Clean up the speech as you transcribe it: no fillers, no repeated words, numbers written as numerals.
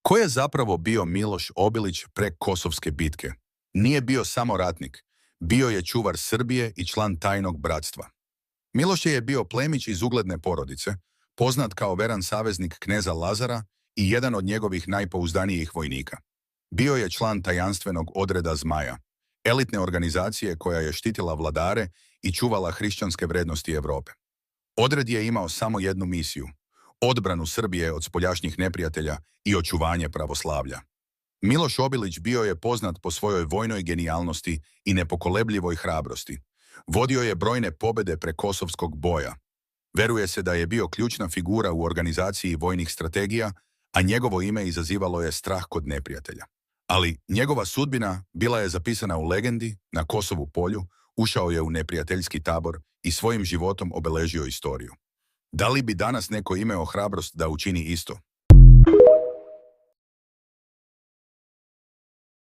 Ko je zapravo bio Miloš Obilić pre Kosovske bitke? Nije bio samo ratnik, bio je čuvar Srbije i član tajnog bratstva. Miloš je bio plemić iz ugledne porodice, poznat kao veran saveznik kneza Lazara i jedan od njegovih najpouzdanijih vojnika. Bio je član tajanstvenog odreda Zmaja, elitne organizacije koja je štitila vladare i čuvala hrišćanske vrednosti Evrope. Odred je imao samo jednu misiju: odbranu Srbije od spoljašnjih neprijatelja i očuvanje pravoslavlja. Miloš Obilić bio je poznat po svojoj vojnoj genijalnosti i nepokolebljivoj hrabrosti. Vodio je brojne pobjede pre Kosovskog boja. Veruje se da je bio ključna figura u organizaciji vojnih strategija, a njegovo ime izazivalo je strah kod neprijatelja. Ali njegova sudbina bila je zapisana u legendi. Na Kosovu polju ušao je u neprijateljski tabor i svojim životom obeležio istoriju. Da li bi danas neko imao hrabrost da učini isto?